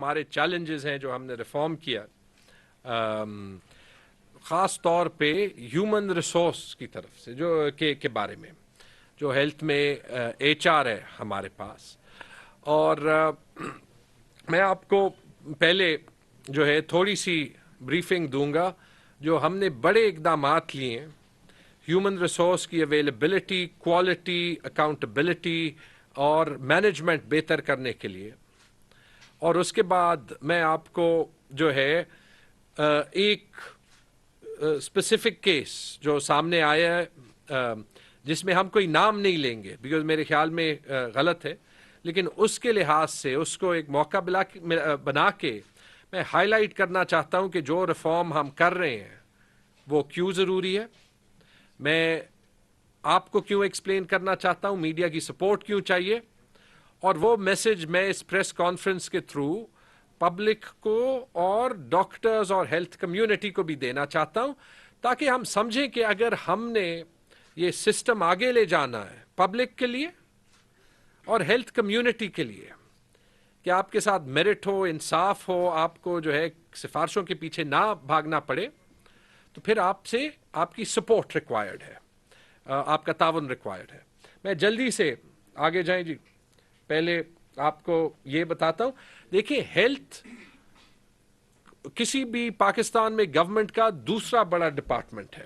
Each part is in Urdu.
ہمارے چیلنجز ہیں جو ہم نے ریفارم کیا، خاص طور پہ ہیومن ریسورس کی طرف سے کے بارے میں، جو ہیلتھ میں ایچ آر ہے ہمارے پاس. اور میں آپ کو پہلے جو ہے تھوڑی سی بریفنگ دوں گا جو ہم نے بڑے اقدامات لیے ہیں ہیومن ریسورس کی اویلیبلٹی، کوالٹی، اکاؤنٹیبلٹی اور مینجمنٹ بہتر کرنے کے لیے. اور اس کے بعد میں آپ کو جو ہے ایک اسپیسیفک کیس جو سامنے آیا ہے جس میں ہم کوئی نام نہیں لیں گے بیکاز میرے خیال میں غلط ہے، لیکن اس کے لحاظ سے اس کو ایک موقع بنا کے میں ہائی لائٹ کرنا چاہتا ہوں کہ جو ریفارم ہم کر رہے ہیں وہ کیوں ضروری ہے. میں آپ کو کیوں ایکسپلین کرنا چاہتا ہوں، میڈیا کی سپورٹ کیوں چاہیے، اور وہ میسج میں اس پریس کانفرنس کے تھرو پبلک کو اور ڈاکٹرز اور ہیلتھ کمیونٹی کو بھی دینا چاہتا ہوں تاکہ ہم سمجھیں کہ اگر ہم نے یہ سسٹم آگے لے جانا ہے پبلک کے لیے اور ہیلتھ کمیونٹی کے لیے کہ آپ کے ساتھ میرٹ ہو، انصاف ہو، آپ کو جو ہے سفارشوں کے پیچھے نہ بھاگنا پڑے، تو پھر آپ سے آپ کی سپورٹ ریکوائرڈ ہے، آپ کا تعاون ریکوائرڈ ہے. میں جلدی سے آگے جائیں جی. پہلے آپ کو یہ بتاتا ہوں، دیکھیں ہیلتھ کسی بھی پاکستان میں گورنمنٹ کا دوسرا بڑا ڈپارٹمنٹ ہے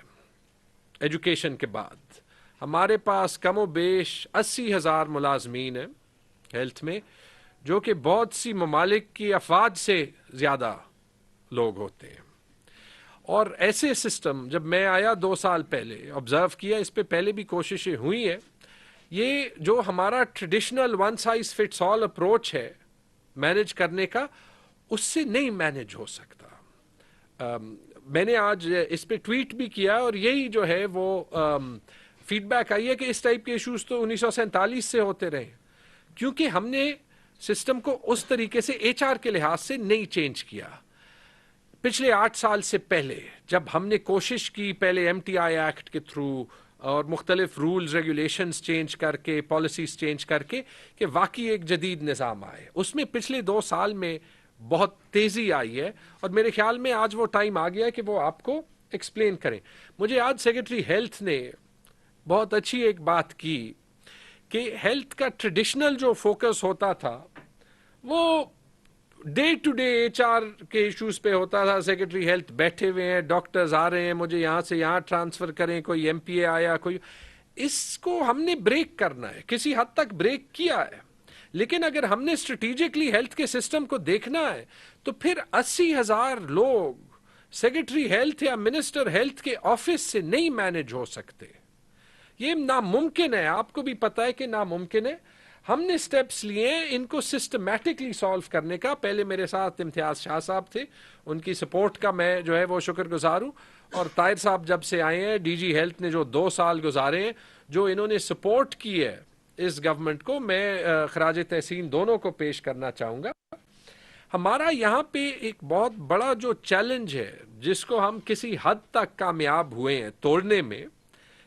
ایجوکیشن کے بعد. ہمارے پاس کم و بیش 80,000 ملازمین ہیں ہیلتھ میں، جو کہ بہت سی ممالک کی افواج سے زیادہ لوگ ہوتے ہیں. اور ایسے سسٹم جب میں آیا 2 سال پہلے آبزرو کیا، اس پہ پہلے بھی کوششیں ہوئی ہیں، یہ جو ہمارا ٹریڈیشنل ون سائز فٹس آل اپروچ ہے مینج کرنے کا، اس سے نہیں مینج ہو سکتا. میں نے آج اس پہ ٹویٹ بھی کیا اور یہی جو ہے وہ فیڈ بیک آئی ہے کہ اس ٹائپ کے ایشوز تو 1947 سے ہوتے رہے، کیونکہ ہم نے سسٹم کو اس طریقے سے ایچ آر کے لحاظ سے نہیں چینج کیا. پچھلے 8 سال سے پہلے جب ہم نے کوشش کی، پہلے ایم ٹی آئی ایکٹ کے تھرو اور مختلف رولز ریگولیشنز چینج کر کے، پالیسیز چینج کر کے، کہ واقعی ایک جدید نظام آئے، اس میں پچھلے 2 سال میں بہت تیزی آئی ہے. اور میرے خیال میں آج وہ ٹائم آ گیا کہ وہ آپ کو ایکسپلین کریں. مجھے آج سیکرٹری ہیلتھ نے بہت اچھی ایک بات کی کہ ہیلتھ کا ٹریڈیشنل جو فوکس ہوتا تھا وہ day to day H R کے ایشوز پہ ہوتا تھا. سیکرٹری ہیلتھ بیٹھے ہوئے ہیں، ڈاکٹرز آ رہے ہیں، مجھے یہاں سے یہاں ٹرانسفر کریں، کوئی ایم پی اے آیا، کوئی. اس کو ہم نے بریک کرنا ہے، کسی حد تک بریک کیا ہے، لیکن اگر ہم نے اسٹریٹجکلی ہیلتھ کے سسٹم کو دیکھنا ہے تو پھر 80,000 لوگ سیکرٹری ہیلتھ یا منسٹر ہیلتھ کے آفس سے نہیں مینج ہو سکتے. یہ ناممکن ہے، آپ کو بھی پتہ ہے کہ ناممکن ہے. ہم نے سٹیپس لیے ہیں ان کو سسٹمیٹکلی سالو کرنے کا. پہلے میرے ساتھ امتیاز شاہ صاحب تھے، ان کی سپورٹ کا میں جو ہے وہ شکر گزار ہوں. اور طاہر صاحب جب سے آئے ہیں، ڈی جی ہیلتھ نے جو 2 سال گزارے ہیں، جو انہوں نے سپورٹ کی ہے اس گورنمنٹ کو، میں خراج تحسین دونوں کو پیش کرنا چاہوں گا. ہمارا یہاں پہ ایک بہت بڑا جو چیلنج ہے جس کو ہم کسی حد تک کامیاب ہوئے ہیں توڑنے میں،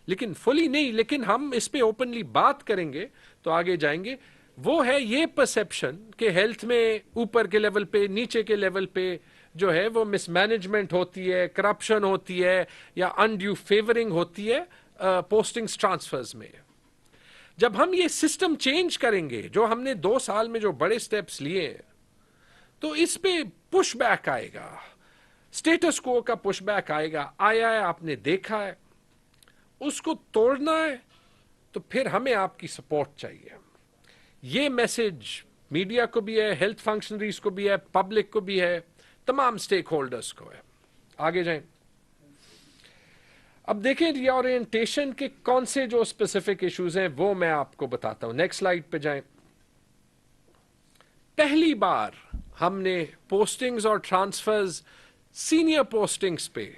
لیکن فلی نہیں، لیکن ہم اس پہ اوپنلی بات کریں گے تو آگے جائیں گے، وہ ہے یہ پرسیپشن کہ ہیلتھ میں اوپر کے لیول پہ، نیچے کے لیول پہ جو ہے وہ مس مینجمنٹ ہوتی ہے، کرپشن ہوتی ہے، یا انڈیو فیورنگ ہوتی ہے پوسٹنگز ٹرانسفرز میں. جب ہم یہ سسٹم چینج کریں گے، جو ہم نے 2 سال میں جو بڑے سٹیپس لیے ہیں، تو اس پہ پش بیک آئے گا، سٹیٹس کو کا پش بیک آئے گا. آیا ہے، آپ نے دیکھا ہے، اس کو توڑنا ہے تو پھر ہمیں آپ کی سپورٹ چاہیے. یہ میسج میڈیا کو بھی ہے، ہیلتھ فنکشنریز کو بھی ہے، پبلک کو بھی ہے، تمام سٹیک ہولڈرز کو ہے. آگے جائیں. اب دیکھیں ری اورینٹیشن کے کون سے جو اسپیسیفک ایشوز ہیں وہ میں آپ کو بتاتا ہوں. نیکسٹ سلائیڈ پہ جائیں. پہلی بار ہم نے پوسٹنگز اور ٹرانسفرز سینئر پوسٹنگز پہ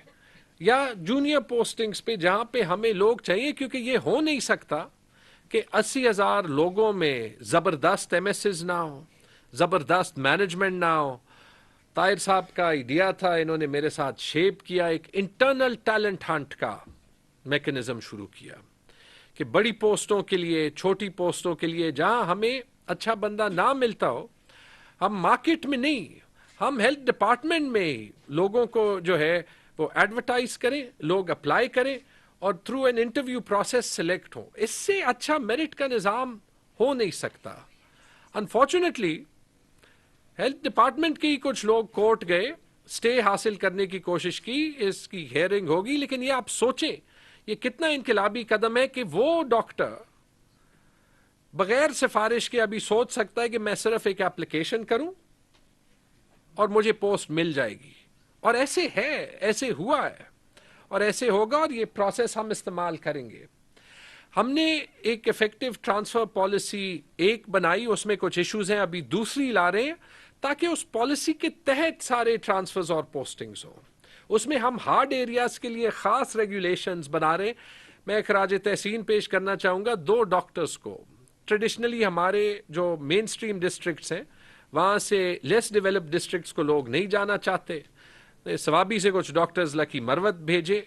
یا جونیئر پوسٹنگز پہ، جہاں پہ ہمیں لوگ چاہیے، کیونکہ یہ ہو نہیں سکتا کہ 80,000 لوگوں میں زبردست ایم ایس ایز نہ ہو، زبردست مینجمنٹ نہ ہو. طاہر صاحب کا آئیڈیا تھا، انہوں نے میرے ساتھ شیپ کیا، ایک انٹرنل ٹیلنٹ ہنٹ کا میکنزم شروع کیا کہ بڑی پوسٹوں کے لیے، چھوٹی پوسٹوں کے لیے، جہاں ہمیں اچھا بندہ نہ ملتا ہو، ہم مارکیٹ میں نہیں، ہم ہیلتھ ڈپارٹمنٹ میں لوگوں کو جو ہے وہ ایڈورٹائز کریں، لوگ اپلائی کریں اور through an interview process select ہوں. اس سے اچھا میرٹ کا نظام ہو نہیں سکتا. انفارچونیٹلی ہیلتھ ڈپارٹمنٹ کے ہی کچھ لوگ کورٹ گئے، اسٹے حاصل کرنے کی کوشش کی، اس کی ہیئرنگ ہوگی، لیکن یہ آپ سوچیں یہ کتنا انقلابی قدم ہے کہ وہ ڈاکٹر بغیر سفارش کے ابھی سوچ سکتا ہے کہ میں صرف ایک ایپلیکیشن کروں اور مجھے پوسٹ مل جائے گی. اور ایسے ہے، ایسے ہوا ہے اور ایسے ہوگا، اور یہ پروسیس ہم استعمال کریں گے. ہم نے ایک افیکٹو ٹرانسفر پالیسی ایک بنائی، اس میں کچھ ایشوز ہیں، ابھی دوسری لا رہے ہیں تاکہ اس پالیسی کے تحت سارے ٹرانسفرز اور پوسٹنگز ہوں. اس میں ہم ہارڈ ایریاز کے لیے خاص ریگولیشنز بنا رہے ہیں. میں خراج تحسین پیش کرنا چاہوں گا 2 ڈاکٹرز کو. ٹریڈیشنلی ہمارے جو مین سٹریم ڈسٹرکٹس ہیں وہاں سے لیس ڈیولپڈ ڈسٹرکٹس کو لوگ نہیں جانا چاہتے. سوابی سے کچھ ڈاکٹرز لکی مروت بھیجے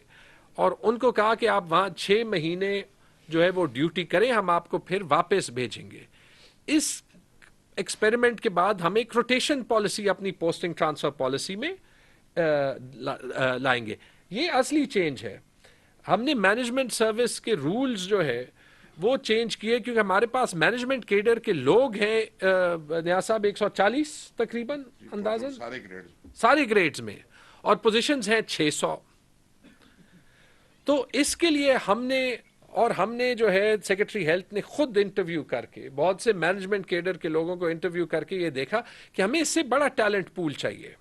اور ان کو کہا کہ آپ وہاں 6 مہینے جو ہے وہ ڈیوٹی کریں، ہم آپ کو پھر واپس بھیجیں گے. اس ایکسپیریمنٹ کے بعد ہم ایک روٹیشن پالیسی اپنی پوسٹنگ ٹرانسفر پالیسی میں لائیں گے. یہ اصلی چینج ہے. ہم نے مینجمنٹ سروس کے رولز جو ہے وہ چینج کیے کیونکہ ہمارے پاس مینجمنٹ کیڈر کے لوگ ہیں نیاز صاحب 140 تقریباً اندازاً سارے گریڈز میں، اور پوزیشنز ہیں 600. تو اس کے لیے ہم نے جو ہے سیکرٹری ہیلتھ نے خود انٹرویو کر کے بہت سے مینجمنٹ کیڈر کے لوگوں کو انٹرویو کر کے یہ دیکھا کہ ہمیں اس سے بڑا ٹیلنٹ پول چاہیے.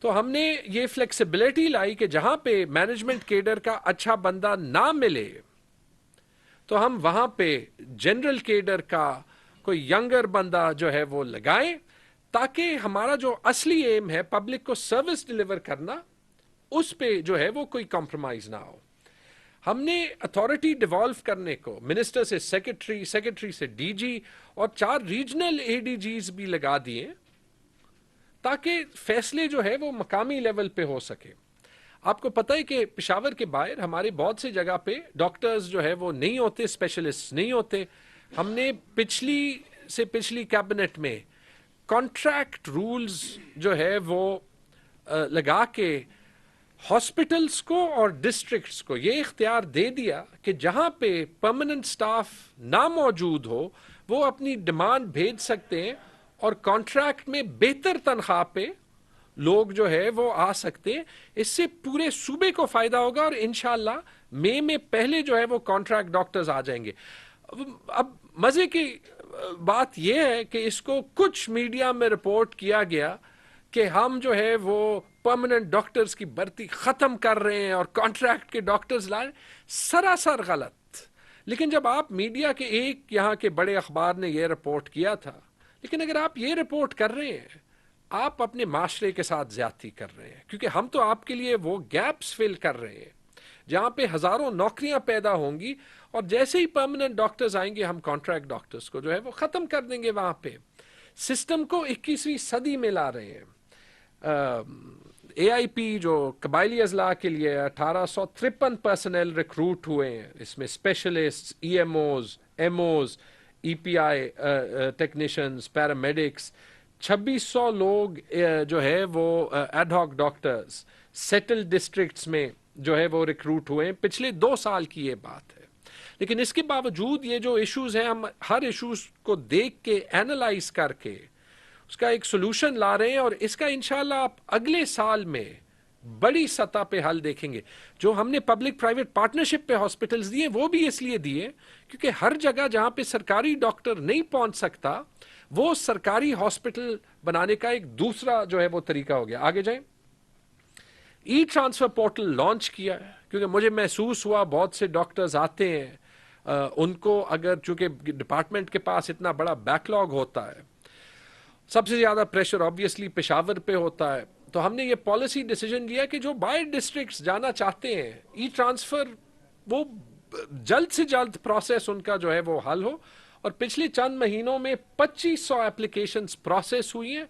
تو ہم نے یہ فلیکسیبلٹی لائی کہ جہاں پہ مینجمنٹ کیڈر کا اچھا بندہ نہ ملے تو ہم وہاں پہ جنرل کیڈر کا کوئی ینگر بندہ جو ہے وہ لگائیں تاکہ ہمارا جو اصلی ایم ہے پبلک کو سروس ڈیلیور کرنا، اس پہ جو ہے وہ کوئی کمپرومائز نہ ہو. ہم نے اتھارٹی ڈیوالو کرنے کو منسٹر سے سیکرٹری، سیکرٹری سے ڈی جی اور 4 ریجنل اے ڈی جیز بھی لگا دیے تاکہ فیصلے جو ہے وہ مقامی لیول پہ ہو سکے. آپ کو پتہ ہے کہ پشاور کے باہر ہمارے بہت سی جگہ پہ ڈاکٹرز جو ہے وہ نہیں ہوتے، اسپیشلسٹ نہیں ہوتے. ہم نے پچھلی کیبنٹ میں کانٹریکٹ رولز جو ہے وہ لگا کے ہاسپٹلس کو اور ڈسٹرکٹس کو یہ اختیار دے دیا کہ جہاں پہ پرماننٹ سٹاف نہ موجود ہو وہ اپنی ڈیمانڈ بھیج سکتے ہیں اور کانٹریکٹ میں بہتر تنخواہ پہ لوگ جو ہے وہ آ سکتے ہیں. اس سے پورے صوبے کو فائدہ ہوگا اور انشاءاللہ مئی میں پہلے جو ہے وہ کانٹریکٹ ڈاکٹرز آ جائیں گے. اب مزے کی بات یہ ہے کہ اس کو کچھ میڈیا میں رپورٹ کیا گیا کہ ہم جو ہے وہ پرماننٹ ڈاکٹرز کی بھرتی ختم کر رہے ہیں اور کانٹریکٹ کے ڈاکٹرز لائیں. سراسر غلط. لیکن جب آپ میڈیا کے ایک یہاں کے بڑے اخبار نے یہ رپورٹ کیا تھا، لیکن اگر آپ یہ رپورٹ کر رہے ہیں آپ اپنے معاشرے کے ساتھ زیادتی کر رہے ہیں، کیونکہ ہم تو آپ کے لیے وہ گیپس فل کر رہے ہیں جہاں پہ ہزاروں نوکریاں پیدا ہوں گی، اور جیسے ہی پرماننٹ ڈاکٹرز آئیں گے ہم کانٹریکٹ ڈاکٹرز کو جو ہے وہ ختم کر دیں گے. وہاں پہ سسٹم کو 21ویں صدی میں لا رہے ہیں. اے آئی پی جو قبائلی اضلاع کے لیے 1853 پرسنل ریکروٹ ہوئے ہیں، اس میں specialist, E M Os, M Os, E P I technicians, paramedics, 2600 لوگ جو ہے وہ ad hoc doctors settle districts میں جو ہے وہ ریکروٹ ہوئے ہیں. پچھلے 2 سال کی یہ بات ہے. لیکن اس کے باوجود یہ جو ایشوز ہیں ہم ہر ایشوز کو دیکھ کے اینالائز کر کے اس کا ایک سولوشن لا رہے ہیں، اور اس کا انشاءاللہ آپ اگلے سال میں بڑی سطح پہ حل دیکھیں گے. جو ہم نے پبلک پرائیویٹ پارٹنرشپ پہ ہاسپٹلز دیے وہ بھی اس لیے دیے کیونکہ ہر جگہ جہاں پہ سرکاری ڈاکٹر نہیں پہنچ سکتا وہ سرکاری ہاسپٹل بنانے کا ایک دوسرا جو ہے وہ طریقہ ہو گیا. آگے جائیں. ای ٹرانسفر پورٹل لانچ کیا ہے کیونکہ مجھے محسوس ہوا بہت سے ڈاکٹرز آتے ہیں، ان کو اگر چونکہ ڈپارٹمنٹ کے پاس اتنا بڑا بیک لاگ ہوتا ہے، سب سے زیادہ پریشر آبویسلی پشاور پہ ہوتا ہے، تو ہم نے یہ پالیسی ڈیسیجن لیا کہ جو باہر ڈسٹرکٹس جانا چاہتے ہیں ای ٹرانسفر وہ جلد سے جلد پروسیس ان کا جو ہے وہ حل ہو. اور پچھلے چند مہینوں میں 2500 اپلیکیشنز پروسیس ہوئی ہیں.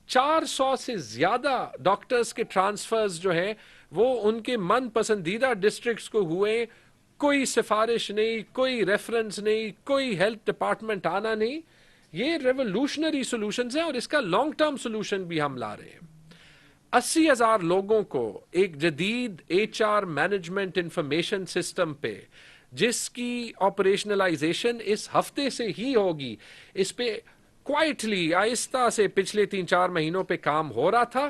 400 سے زیادہ ڈاکٹرز کے ٹرانسفرز جو ہیں وہ ان کے من پسندیدہ ڈسٹرکٹس کو ہوئے. کوئی سفارش نہیں، کوئی ریفرنس نہیں، کوئی ہیلتھ ڈپارٹمنٹ آنا نہیں. یہ ریولوشنری سولوشنز ہیں اور اس کا لانگ ٹرم سولوشن بھی ہم لا رہے ہیں. 80,000 لوگوں کو ایک جدید H R management information system پہ جس کی آپریشنلائزیشن اس ہفتے سے ہی ہوگی، اس پہ کوائٹلی آہستہ سے پچھلے 3-4 مہینوں پہ کام ہو رہا تھا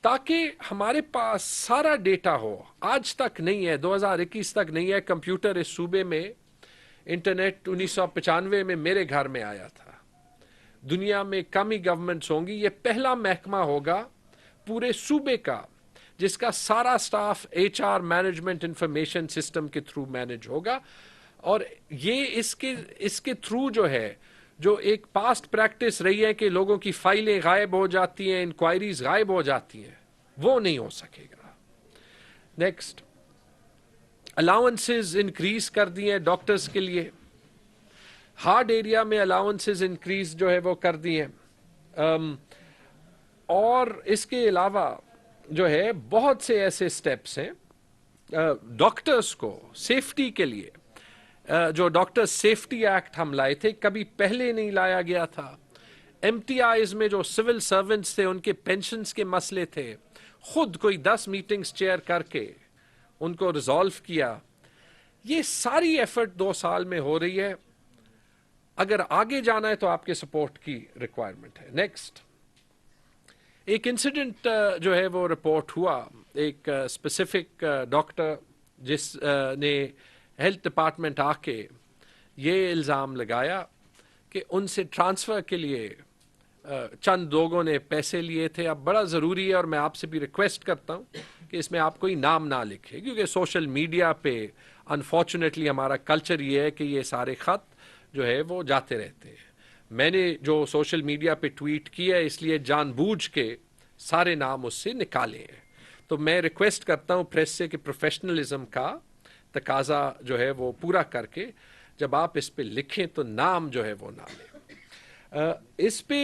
تاکہ ہمارے پاس سارا ڈیٹا ہو. آج تک نہیں ہے، 2021 تک نہیں ہے. کمپیوٹر اس صوبے میں، انٹرنیٹ 1995 میں میرے گھر میں آیا تھا. دنیا میں کم ہی گورنمنٹس ہوں گی، یہ پہلا محکمہ ہوگا پورے صوبے کا جس کا سارا staff H R management information system کے تھرو مینج ہوگا. اور یہ اس کے تھرو جو ہے، جو ایک پاسٹ پریکٹس رہی ہے کہ لوگوں کی فائلیں غائب ہو جاتی ہیں، انکوائریز غائب ہو جاتی ہیں، وہ نہیں ہو سکے گا. نیکسٹ، الاؤنسز انکریز کر دی ہیں ڈاکٹرز کے لیے. ہارڈ ایریا میں الاؤنسز انکریز جو ہے وہ کر دی ہیں. اور اس کے علاوہ جو ہے بہت سے ایسے سٹیپس ہیں ڈاکٹرز کو سیفٹی کے لیے. جو ڈاکٹر سیفٹی ایکٹ ہم لائے تھے، کبھی پہلے نہیں لایا گیا تھا. ایم ٹی آئیز میں جو سول سرونٹس تھے، ان کے پینشنز کے مسئلے تھے، خود کوئی 10 میٹنگز چیئر کر کے ان کو ریزالو کیا. یہ ساری ایفرٹ 2 سال میں ہو رہی ہے. اگر آگے جانا ہے تو آپ کے سپورٹ کی ریکوائرمنٹ ہے. نیکسٹ، ایک انسیڈنٹ جو ہے وہ رپورٹ ہوا. ایک اسپیسیفک ڈاکٹر جس نے ہیلتھ ڈپارٹمنٹ آ کے یہ الزام لگایا کہ ان سے ٹرانسفر کے لیے چند لوگوں نے پیسے لیے تھے. اب بڑا ضروری ہے اور میں آپ سے بھی ریکویسٹ کرتا ہوں کہ اس میں آپ کوئی نام نہ لکھے، کیونکہ سوشل میڈیا پہ انفارچونیٹلی ہمارا کلچر یہ ہے کہ یہ سارے خط جو ہے وہ جاتے رہتے ہیں. میں نے جو سوشل میڈیا پہ ٹویٹ کیا ہے اس لیے جان بوجھ کے سارے نام اس سے نکالے ہیں. تو میں ریکویسٹ کرتا ہوں پریس سے کہ پروفیشنلزم کا تقاضا جو ہے وہ پورا کر کے جب آپ اس پہ لکھیں تو نام جو ہے وہ نہ لیں. اس پہ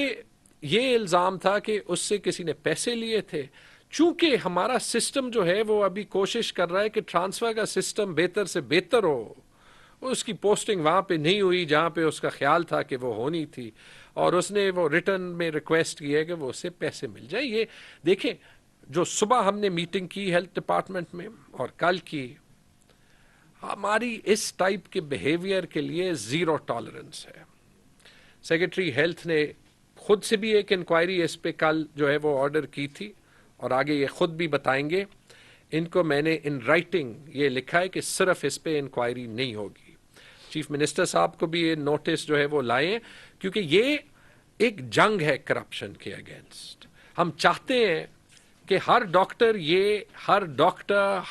یہ الزام تھا کہ اس سے کسی نے پیسے لیے تھے. چونکہ ہمارا سسٹم جو ہے وہ ابھی کوشش کر رہا ہے کہ ٹرانسفر کا سسٹم بہتر سے بہتر ہو. اس کی پوسٹنگ وہاں پہ نہیں ہوئی جہاں پہ اس کا خیال تھا کہ وہ ہونی تھی، اور اس نے وہ ریٹرن میں ریکویسٹ کی ہے کہ وہ اسے پیسے مل جائیں. یہ دیکھیں، جو صبح ہم نے میٹنگ کی ہیلتھ ڈپارٹمنٹ میں اور کل کی، ہماری اس ٹائپ کے بیہیویئر کے لیے زیرو ٹالرنس ہے. سیکرٹری ہیلتھ نے خود سے بھی ایک انکوائری اس پہ کل جو ہے وہ آرڈر کی تھی، اور آگے یہ خود بھی بتائیں گے. ان کو میں نے ان رائٹنگ یہ لکھا ہے کہ صرف اس پہ انکوائری نہیں ہوگی. چیف منسٹر صاحب کو بھی یہ نوٹس جو ہے وہ لائیں، کیونکہ یہ ایک جنگ ہے کرپشن کے اگینسٹ. ہم چاہتے ہیں کہ ہر ڈاکٹر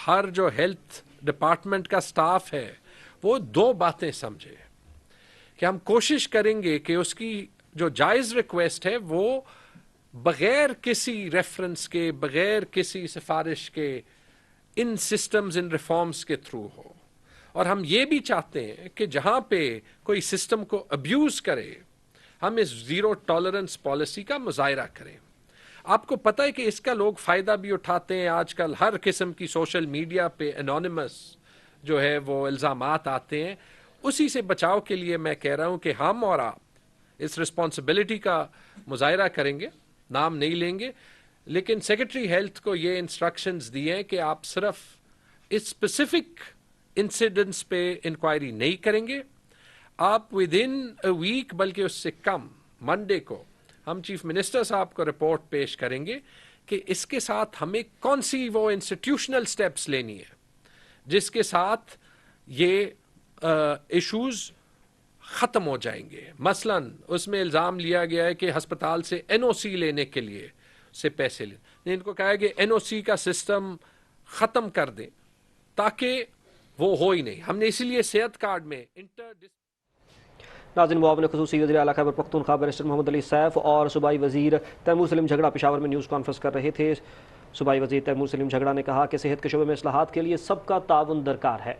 ہر جو ہیلتھ ڈپارٹمنٹ کا سٹاف ہے وہ 2 باتیں سمجھے، کہ ہم کوشش کریں گے کہ اس کی جو جائز ریکویسٹ ہے وہ بغیر کسی ریفرنس کے، بغیر کسی سفارش کے ان سسٹمز، ان ریفارمز کے تھرو ہو. اور ہم یہ بھی چاہتے ہیں کہ جہاں پہ کوئی سسٹم کو ابیوز کرے، ہم اس زیرو ٹالرنس پالیسی کا مظاہرہ کریں. آپ کو پتہ ہے کہ اس کا لوگ فائدہ بھی اٹھاتے ہیں. آج کل ہر قسم کی سوشل میڈیا پہ انونیمس جو ہے وہ الزامات آتے ہیں. اسی سے بچاؤ کے لیے میں کہہ رہا ہوں کہ ہم اور آپ اس رسپانسبلٹی کا مظاہرہ کریں گے، نام نہیں لیں گے. لیکن سیکرٹری ہیلتھ کو یہ انسٹرکشنز دیے ہیں کہ آپ صرف اس اسپیسیفک انسیڈنٹس پہ انکوائری نہیں کریں گے. آپ ود ان اے ویک، بلکہ اس سے کم، منڈے کو ہم چیف منسٹر صاحب کو رپورٹ پیش کریں گے کہ اس کے ساتھ ہمیں کون سی وہ انسٹیٹیوشنل سٹیپس لینی ہے جس کے ساتھ یہ ایشوز ختم ہو جائیں گے. مثلا اس میں الزام لیا گیا ہے کہ ہسپتال سے این او سی لینے کے لیے سے پیسے ان کو کہا ہے کہ این او سی کا سسٹم ختم کر دیں تاکہ وہ ہو ہی نہیں. ہم نے اسی لیے صحت کارڈ میں ناظرین، معاون خصوصی وزیر اعلیٰ خیبر پختونخوا بیرسٹر محمد علی سیف اور صوبائی وزیر تیمور سلیم جھگڑا پشاور میں نیوز کانفرنس کر رہے تھے. صوبائی وزیر تیمور سلیم جھگڑا نے کہا کہ صحت کے شعبے میں اصلاحات کے لیے سب کا تعاون درکار ہے.